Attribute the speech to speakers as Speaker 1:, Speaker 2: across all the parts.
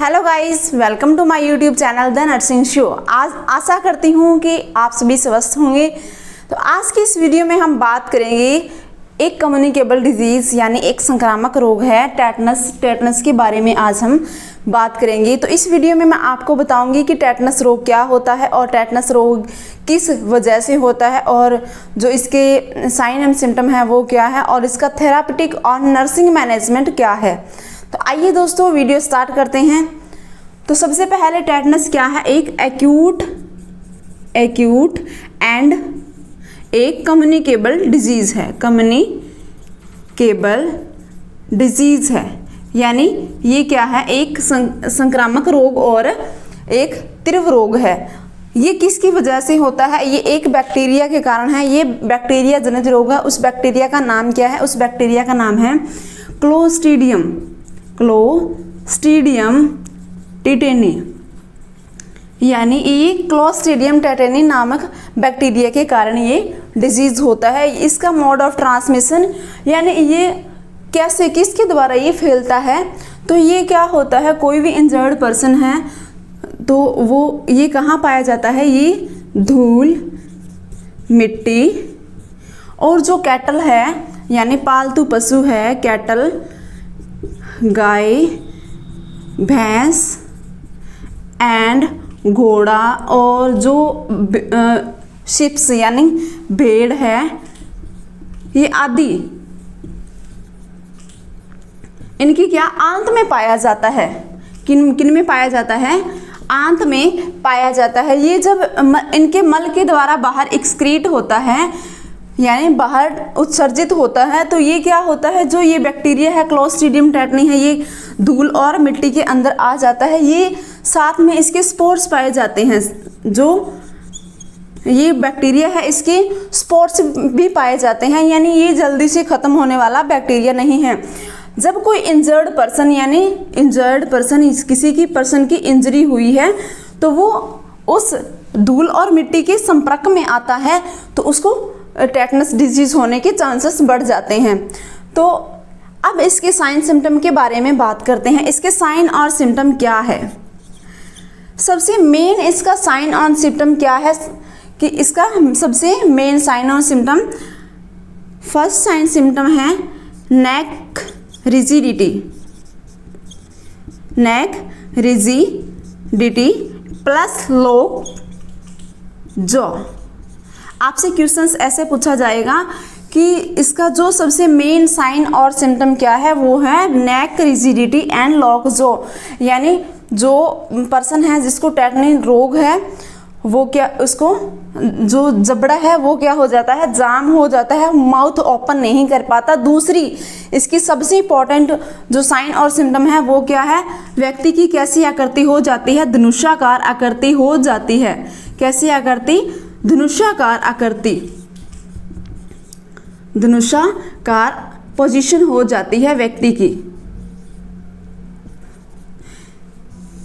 Speaker 1: Hello guys, welcome to my YouTube channel the nursing show. आज आशा करती हूँ कि आप सभी स्वस्थ होंगे। तो आज की इस वीडियो में हम बात करेंगे एक कम्युनिकेबल डिजीज़ यानी एक संक्रामक रोग है टेटनस के बारे में आज हम बात करेंगे। तो इस वीडियो में मैं आपको बताऊंगी कि टेटनस रोग क्या होता है और टेटनस रोग किस वजह से होता है और जो इसके साइन एंड सिम्टम है वो क्या है और इसका थेरापेटिक और नर्सिंग मैनेजमेंट क्या है। तो आइए दोस्तों वीडियो स्टार्ट करते हैं। तो सबसे पहले टेटनस क्या है, एक एक्यूट एंड एक कम्युनिकेबल डिजीज़ है। कम्युनिकेबल डिजीज़ है यानी ये क्या है, एक संक्रामक रोग और एक तीव्र रोग है। ये किसकी वजह से होता है, ये एक बैक्टीरिया के कारण है। ये बैक्टीरिया जनित रोग है। उस बैक्टीरिया का नाम क्या है, उस बैक्टीरिया का नाम है क्लोस्ट्रीडियम टेटेनी। यानी ये क्लोस्ट्रीडियम टेटेनी नामक बैक्टीरिया के कारण ये डिजीज होता है। इसका मोड ऑफ ट्रांसमिशन यानी ये कैसे किसके द्वारा ये फैलता है, तो ये क्या होता है, कोई भी इंजर्ड पर्सन है तो वो ये कहाँ पाया जाता है, ये धूल, मिट्टी और जो कैटल है यानी पालतू पशु है, कैटल, गाय, भैंस एंड घोड़ा और जो शिप्स यानी भेड़ है, ये आदि इनकी क्या आंत में पाया जाता है। किन में पाया जाता है, आंत में पाया जाता है। ये जब इनके मल के द्वारा बाहर एक्सक्रीट होता है यानी बाहर उत्सर्जित होता है, तो ये क्या होता है, जो ये बैक्टीरिया है क्लोस्ट्रीडियम टेटनी है, ये धूल और मिट्टी के अंदर आ जाता है। ये साथ में इसके स्पोर्स पाए जाते हैं। जो ये बैक्टीरिया है इसके स्पोर्स भी पाए जाते हैं, यानी ये जल्दी से ख़त्म होने वाला बैक्टीरिया नहीं है। जब कोई इंजर्ड पर्सन यानी किसी की पर्सन की इंजरी हुई है तो वो उस धूल और मिट्टी के संपर्क में आता है तो उसको टेटनस डिजीज होने के चांसेस बढ़ जाते हैं। तो अब इसके साइन सिम्टम के बारे में बात करते हैं। इसके साइन और सिम्टम क्या है, सबसे मेन इसका साइन और सिम्टम क्या है कि इसका सबसे मेन साइन और सिम्टम, फर्स्ट साइन सिम्टम है नेक रिजिडिटी प्लस लो जॉ। आपसे क्वेश्चंस ऐसे पूछा जाएगा कि इसका जो सबसे मेन साइन और सिम्टम क्या है, वो है नेक रिजिडिटी एंड लॉक जॉ। यानी जो पर्सन है जिसको टेटनी रोग है वो क्या, उसको जो जबड़ा है वो क्या हो जाता है, जाम हो जाता है, माउथ ओपन नहीं कर पाता। दूसरी इसकी सबसे इम्पॉर्टेंट जो साइन और सिम्टम है वो क्या है, व्यक्ति की कैसी आकृति हो जाती है, धनुषाकार आकृति हो जाती है। कैसी आकृति, धनुषाकार आकृति, धनुषाकार पोजीशन हो जाती है व्यक्ति की।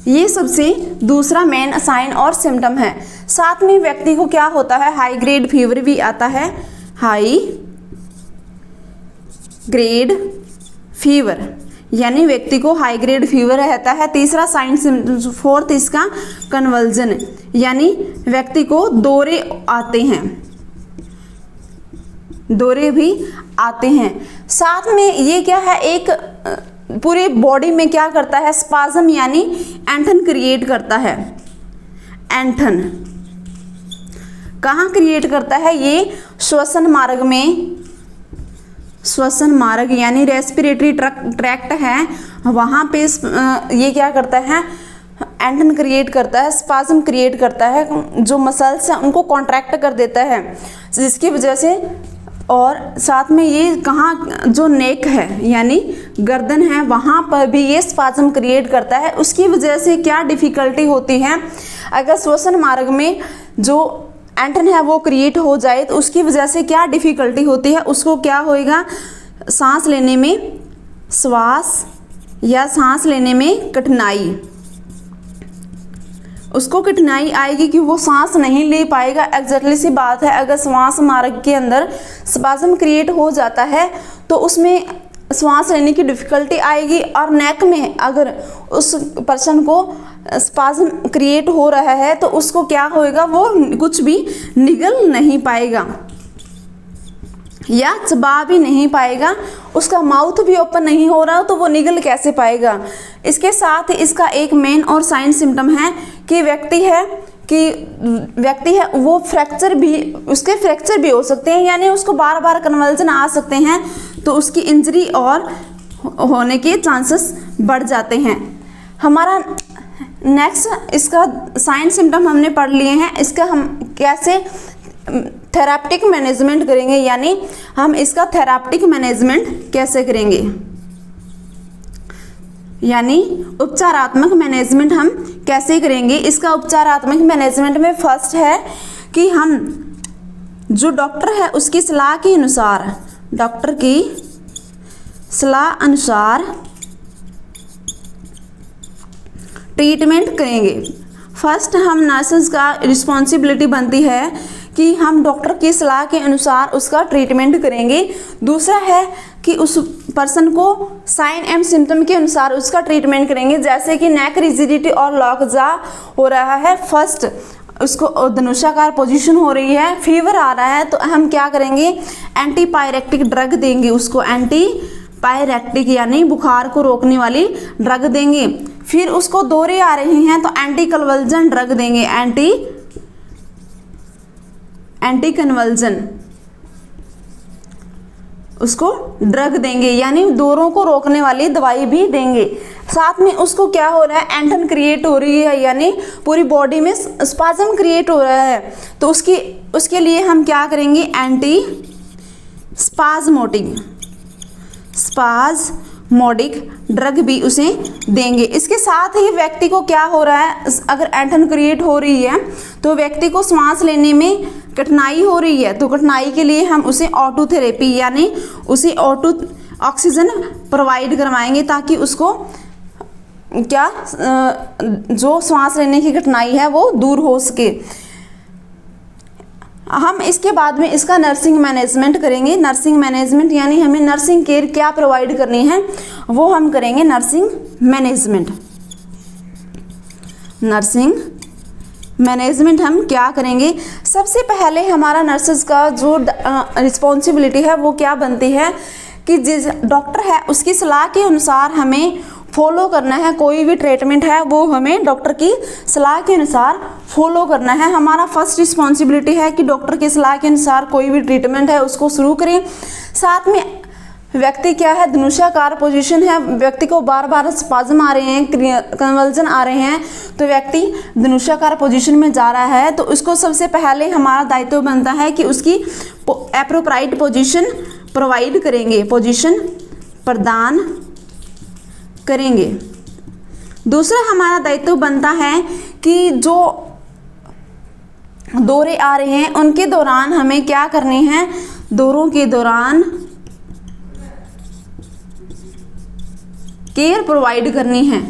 Speaker 1: ये सबसे दूसरा मेन साइन और सिम्टम है। साथ में व्यक्ति को क्या होता है, हाई ग्रेड फीवर भी आता है, हाई ग्रेड फीवर यानी व्यक्ति को हाई ग्रेड फीवर रहता है। तीसरा साइन सिम्टम, फोर्थ इसका कन्वल्जन यानी व्यक्ति को दौरे आते हैं, दौरे भी आते हैं। साथ में ये क्या है, एक पूरे बॉडी में क्या करता है, स्पाज्म यानी ऐंठन क्रिएट करता है। ऐंठन कहाँ क्रिएट करता है, ये श्वसन मार्ग में, श्वसन मार्ग यानी रेस्पिरेटरी ट्रैक्ट है, वहाँ पे ये क्या करता है, ऐंठन क्रिएट करता है, स्पाज्म क्रिएट करता है। जो मसल्स हैं उनको कॉन्ट्रैक्ट कर देता है जिसकी वजह से, और साथ में ये कहाँ, जो नेक है यानी गर्दन है वहाँ पर भी ये स्पाज्म क्रिएट करता है। उसकी वजह से क्या डिफ़िकल्टी होती है, अगर श्वसन मार्ग में जो ऐंठन है वो क्रिएट हो जाए तो उसकी वजह से क्या डिफ़िकल्टी होती है, उसको क्या होएगा, सांस लेने में सांस लेने में कठिनाई, उसको कठिनाई आएगी कि वो सांस नहीं ले पाएगा। एग्जैक्टली सी बात है, अगर श्वास मार्ग के अंदर स्पाज्म क्रिएट हो जाता है तो उसमें सांस लेने की डिफ़िकल्टी आएगी और नेक में अगर उस पर्सन को स्पाज्म क्रिएट हो रहा है तो उसको क्या होएगा, वो कुछ भी निगल नहीं पाएगा या चबा भी नहीं पाएगा, उसका माउथ भी ओपन नहीं हो रहा तो वो निगल कैसे पाएगा। इसके साथ ही इसका एक मेन और साइन सिम्टम है कि व्यक्ति है वो फ्रैक्चर भी, उसके फ्रैक्चर भी हो सकते हैं, यानी उसको बार बार कन्वल्जन आ सकते हैं तो उसकी इंजरी और होने के चांसेस बढ़ जाते हैं। हमारा नेक्स्ट इसका साइन सिम्टम हमने पढ़ लिए हैं, इसका हम कैसे थेराप्टिक मैनेजमेंट करेंगे, यानी हम इसका थेराप्टिक मैनेजमेंट कैसे करेंगे, यानी उपचारात्मक मैनेजमेंट हम कैसे करेंगे। इसका उपचारात्मक मैनेजमेंट में फर्स्ट है कि हम जो डॉक्टर है उसकी सलाह के अनुसार, डॉक्टर की सलाह अनुसार ट्रीटमेंट करेंगे। फर्स्ट हम नर्सेस का रिस्पॉन्सिबिलिटी बनती है कि हम डॉक्टर की सलाह के अनुसार उसका ट्रीटमेंट करेंगे। दूसरा है कि उस पर्सन को साइन एंड सिम्टम के अनुसार उसका ट्रीटमेंट करेंगे, जैसे कि नेक रिजिडिटी और लॉक जा हो रहा है, फर्स्ट उसको धनुषाकार पोजीशन हो रही है, फीवर आ रहा है, तो हम क्या करेंगे, एंटीपायरेक्टिक ड्रग देंगे उसको, एंटीपायरेक्टिक यानी बुखार को रोकने वाली ड्रग देंगे। फिर उसको दौरे आ रही हैं तो एंटी कन्वल्जन ड्रग देंगे, एंटी कन्वल्जन उसको ड्रग देंगे, यानी दौरों को रोकने वाली दवाई भी देंगे। साथ में उसको क्या हो रहा है, एंटन क्रिएट हो रही है, यानी पूरी बॉडी में स्पाज्म क्रिएट हो रहा है, तो उसके लिए हम क्या करेंगे, एंटी स्पाज्मोडिक ड्रग भी उसे देंगे। इसके साथ ही व्यक्ति को क्या हो रहा है, अगर एंटन क्रिएट हो रही है तो व्यक्ति को सांस लेने में कठिनाई हो रही है, तो कठिनाई के लिए हम उसे ऑटो थेरेपी यानी उसे ऑटो ऑक्सीजन प्रोवाइड करवाएंगे, ताकि उसको क्या जो सांस लेने की कठिनाई है वो दूर हो सके। हम इसके बाद में इसका नर्सिंग मैनेजमेंट करेंगे। नर्सिंग मैनेजमेंट यानी हमें नर्सिंग केयर क्या प्रोवाइड करनी है वो हम करेंगे नर्सिंग मैनेजमेंट। नर्सिंग मैनेजमेंट हम क्या करेंगे, सबसे पहले हमारा नर्सेज का जो रिस्पॉन्सिबिलिटी है वो क्या बनती है कि जिस डॉक्टर है उसकी सलाह के अनुसार हमें फॉलो करना है। कोई भी ट्रीटमेंट है वो हमें डॉक्टर की सलाह के अनुसार फॉलो करना है। हमारा फर्स्ट रिस्पॉन्सिबिलिटी है कि डॉक्टर की सलाह के अनुसार कोई भी ट्रीटमेंट है उसको शुरू करें। साथ में व्यक्ति क्या है, धनुषाकार पोजीशन है, व्यक्ति को बार बार स्पाज्म आ रहे हैं, कन्वल्जन आ रहे हैं, तो व्यक्ति धनुषाकार पोजीशन में जा रहा है, तो उसको सबसे पहले हमारा दायित्व बनता है कि उसकी एप्रोप्राइट पोजीशन प्रोवाइड करेंगे, पोजीशन प्रदान करेंगे। दूसरा हमारा दायित्व बनता है कि जो दौरे आ रहे हैं उनके दौरान हमें क्या करने हैं, दौरों के दौरान केयर प्रोवाइड करनी है।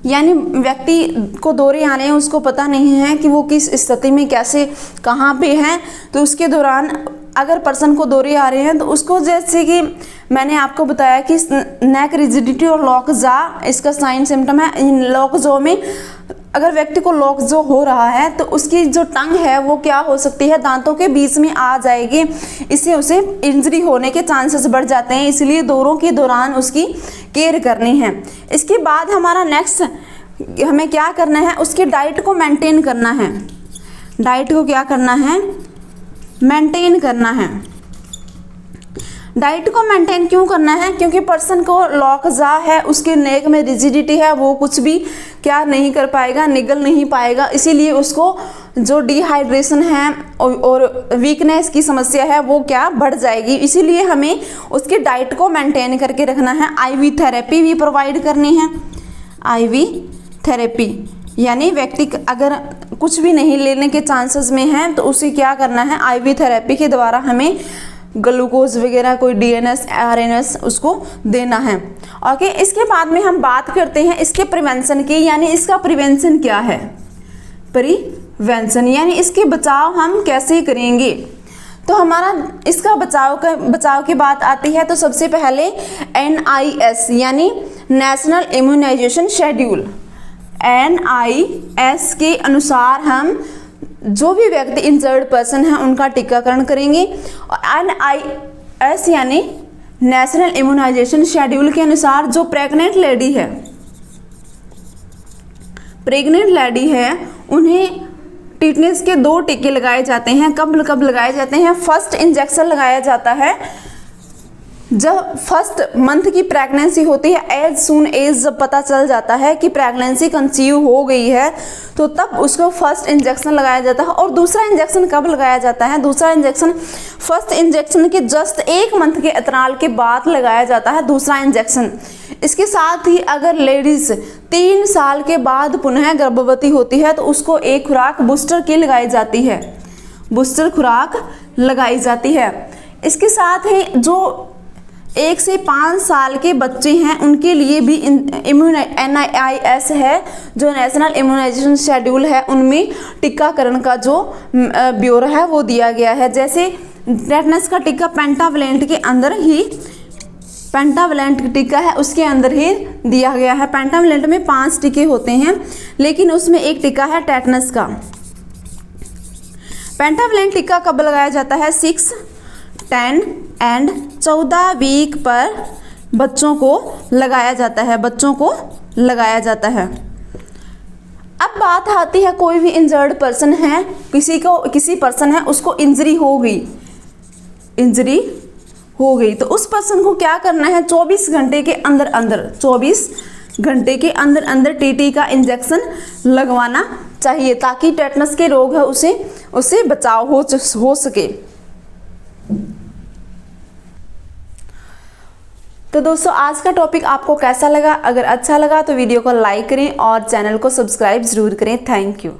Speaker 1: यानी व्यक्ति को दौरे आ रहे हैं, उसको पता नहीं है कि वो किस स्थिति में कैसे कहाँ पे है, तो उसके दौरान अगर पर्सन को दौरे आ रहे हैं तो उसको, जैसे कि मैंने आपको बताया कि नेक रिजिडिटी और लॉक जा इसका साइन सिम्टम है। इन लॉक जो में अगर व्यक्ति को लॉक जो हो रहा है तो उसकी जो टंग है वो क्या हो सकती है, दांतों के बीच में आ जाएगी, इससे उसे इंजरी होने के चांसेस बढ़ जाते हैं, इसलिए दौरों के दौरान उसकी केयर करनी है। इसके बाद हमारा नेक्स्ट हमें क्या करना है, उसकी डाइट को मेंटेन करना है। डाइट को क्या करना है, मेंटेन करना है। डाइट को मेंटेन क्यों करना है, क्योंकि पर्सन को लॉक जा है, उसके नेक में रिजिडिटी है, वो कुछ भी क्या नहीं कर पाएगा, निगल नहीं पाएगा, इसीलिए उसको जो डिहाइड्रेशन है और वीकनेस की समस्या है वो क्या बढ़ जाएगी, इसीलिए हमें उसकी डाइट को मेंटेन करके रखना है। आईवी थेरेपी भी प्रोवाइड करनी है। आईवी थेरेपी यानी व्यक्ति अगर कुछ भी नहीं लेने के चांसेस में है तो उसे क्या करना है, आईवी थेरेपी के द्वारा हमें ग्लूकोज वगैरह कोई डीएनएस आरएनएस उसको देना है। ओके, इसके बाद में हम बात करते हैं इसके प्रिवेंशन की, यानी इसका प्रिवेंशन क्या है, प्रिवेंशन यानी इसके बचाव हम कैसे करेंगे। तो हमारा इसका बचाव की बात आती है तो सबसे पहले NIS यानी नेशनल इम्यूनाइजेशन शेड्यूल, NIS के अनुसार हम जो भी व्यक्ति इंजर्ड पर्सन है उनका टीकाकरण करेंगे। और NIS यानी नेशनल इम्यूनाइजेशन शेड्यूल के अनुसार जो प्रेग्नेंट लेडी है उन्हें टिटनेस के 2 टीके लगाए जाते हैं। कब कब लगाए जाते हैं? फर्स्ट इंजेक्शन लगाया जाता है जब फर्स्ट मंथ की प्रेगनेंसी होती है, एज सून एज जब पता चल जाता है कि प्रेगनेंसी कंसीव हो गई है तो तब उसको फर्स्ट इंजेक्शन लगाया जाता है। और दूसरा इंजेक्शन कब लगाया जाता है? दूसरा इंजेक्शन फर्स्ट इंजेक्शन के जस्ट 1 मंथ के अंतराल के बाद लगाया जाता है दूसरा इंजेक्शन। इसके साथ ही अगर लेडीज 3 साल के बाद पुनः गर्भवती होती है तो उसको एक खुराक बूस्टर की लगाई जाती है, बूस्टर खुराक लगाई जाती है। इसके साथ ही जो 1 से 5 साल के बच्चे हैं उनके लिए भी NIS है जो नेशनल इम्यूनाइजेशन शेड्यूल है, उनमें टीकाकरण का जो ब्यौरा है वो दिया गया है। जैसे टेटनस का टीका पेंटावलेंट के अंदर ही, पेंटावलेंट टीका है उसके अंदर ही दिया गया है। पेंटावलेंट में 5 टीके होते हैं लेकिन उसमें एक टीका है टेटनस का। पेंटावलेंट टीका कब लगाया जाता है? 6, 10 एंड 14 वीक पर बच्चों को लगाया जाता है, बच्चों को लगाया जाता है। अब बात आती है कोई भी इंजर्ड पर्सन है, किसी पर्सन है उसको इंजरी हो गई तो उस पर्सन को क्या करना है? 24 घंटे के अंदर TT का इंजेक्शन लगवाना चाहिए ताकि टेटनस के रोग है उसे बचाव हो सके। तो दोस्तों आज का टॉपिक आपको कैसा लगा? अगर अच्छा लगा तो वीडियो को लाइक करें और चैनल को सब्सक्राइब जरूर करें। Thank you.